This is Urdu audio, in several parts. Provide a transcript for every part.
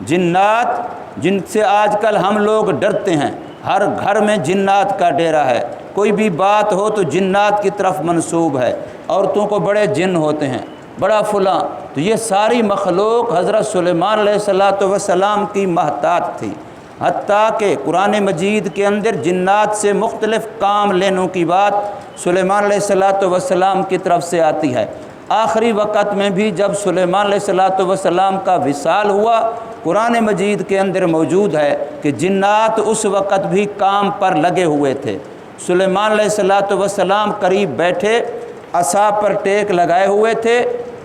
جنات جن سے آج کل ہم لوگ ڈرتے ہیں، ہر گھر میں جنات کا ڈیرا ہے، کوئی بھی بات ہو تو جنات کی طرف منسوب ہے، عورتوں کو بڑے جن ہوتے ہیں، بڑا فلاں۔ تو یہ ساری مخلوق حضرت سلیمان علیہ السلام کی محتاط تھی، حتیٰ کہ قرآن مجید کے اندر جنات سے مختلف کام لینے کی بات سلیمان علیہ السلام کی طرف سے آتی ہے۔ آخری وقت میں بھی جب سلیمان علیہ السلام کا وصال ہوا، قرآن مجید کے اندر موجود ہے کہ جنات اس وقت بھی کام پر لگے ہوئے تھے۔ سلیمان علیہ السلام قریب بیٹھے، عصا پر ٹیک لگائے ہوئے تھے،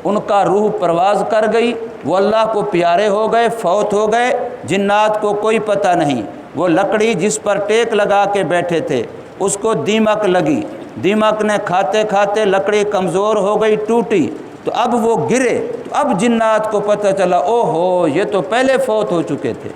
ان کا روح پرواز کر گئی، وہ اللہ کو پیارے ہو گئے، فوت ہو گئے، جنات کو کوئی پتہ نہیں۔ وہ لکڑی جس پر ٹیک لگا کے بیٹھے تھے اس کو دیمک لگی، دیمک نے کھاتے کھاتے لکڑی کمزور ہو گئی، ٹوٹی، تو اب وہ گرے، تو اب جنات کو پتہ چلا او ہو یہ تو پہلے فوت ہو چکے تھے۔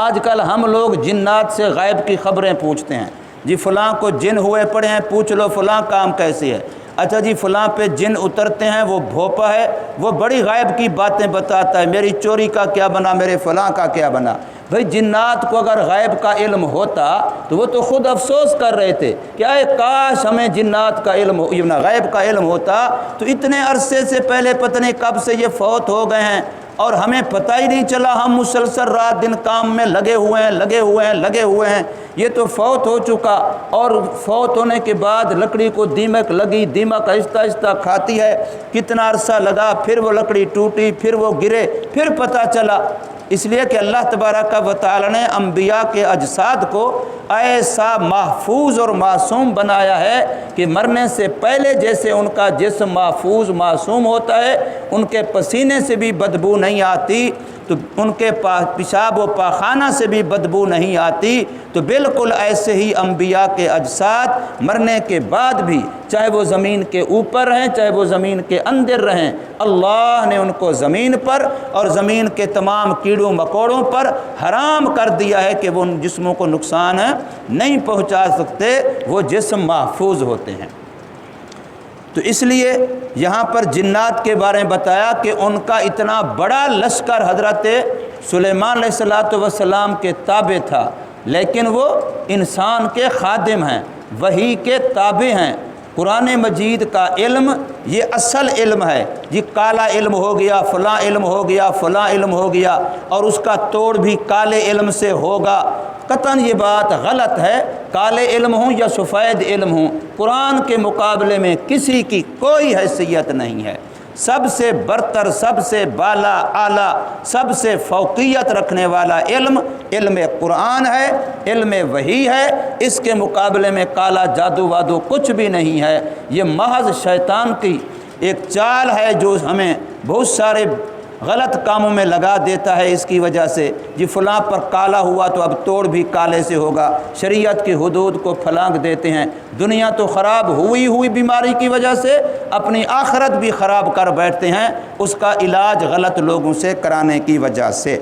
آج کل ہم لوگ جنات سے غیب کی خبریں پوچھتے ہیں، جی فلاں کو جن ہوئے پڑے ہیں، پوچھ لو فلاں کام کیسی ہے، اچھا جی فلاں پہ جن اترتے ہیں، وہ بھوپا ہے، وہ بڑی غیب کی باتیں بتاتا ہے، میری چوری کا کیا بنا، میرے فلاں کا کیا بنا۔ بھئی جنات کو اگر غیب کا علم ہوتا تو وہ تو خود افسوس کر رہے تھے کہ اے کاش ہمیں جنات کا علم غیب کا علم ہوتا تو اتنے عرصے سے پہلے پتہ نہیں کب سے یہ فوت ہو گئے ہیں اور ہمیں پتہ ہی نہیں چلا، ہم مسلسل رات دن کام میں لگے ہوئے ہیں، یہ تو فوت ہو چکا۔ اور فوت ہونے کے بعد لکڑی کو دیمک لگی، دیمک آہستہ آہستہ کھاتی ہے، کتنا عرصہ لگا، پھر وہ لکڑی ٹوٹی، پھر وہ گرے، پھر پتہ چلا۔ اس لیے کہ اللہ تبارک و تعالی نے انبیاء کے اجساد کو ایسا محفوظ اور معصوم بنایا ہے کہ مرنے سے پہلے جیسے ان کا جسم محفوظ معصوم ہوتا ہے، ان کے پسینے سے بھی بدبو نہیں آتی، تو ان کے پیشاب و پاخانہ سے بھی بدبو نہیں آتی، تو بالکل ایسے ہی انبیاء کے اجساد مرنے کے بعد بھی، چاہے وہ زمین کے اوپر رہیں چاہے وہ زمین کے اندر رہیں، اللہ نے ان کو زمین پر اور زمین کے تمام کیڑوں مکوڑوں پر حرام کر دیا ہے کہ وہ ان جسموں کو نقصان نہیں پہنچا سکتے، وہ جسم محفوظ ہوتے ہیں۔ تو اس لیے یہاں پر جنات کے بارے میں بتایا کہ ان کا اتنا بڑا لشکر حضرت سلیمان علیہ السلام کے تابع تھا، لیکن وہ انسان کے خادم ہیں، وحی کے تابع ہیں۔ قرآن مجید کا علم یہ اصل علم ہے، یہ کالا علم ہو گیا، فلاں علم ہو گیا، فلاں علم ہو گیا، اور اس کا توڑ بھی کالے علم سے ہوگا۔ قطعاً یہ بات غلط ہے، کالے علم ہوں یا سفید علم ہوں، قرآن کے مقابلے میں کسی کی کوئی حیثیت نہیں ہے۔ سب سے برتر، سب سے بالا اعلیٰ، سب سے فوقیت رکھنے والا علم علم قرآن ہے، علم وحی ہے، اس کے مقابلے میں کالا جادو وادو کچھ بھی نہیں ہے۔ یہ محض شیطان کی ایک چال ہے جو ہمیں بہت سارے غلط کاموں میں لگا دیتا ہے، اس کی وجہ سے جی فلاں پر کالا ہوا تو اب توڑ بھی کالے سے ہوگا، شریعت کی حدود کو پھلانگ دیتے ہیں۔ دنیا تو خراب ہوئی بیماری کی وجہ سے اپنی آخرت بھی خراب کر بیٹھتے ہیں، اس کا علاج غلط لوگوں سے کرانے کی وجہ سے۔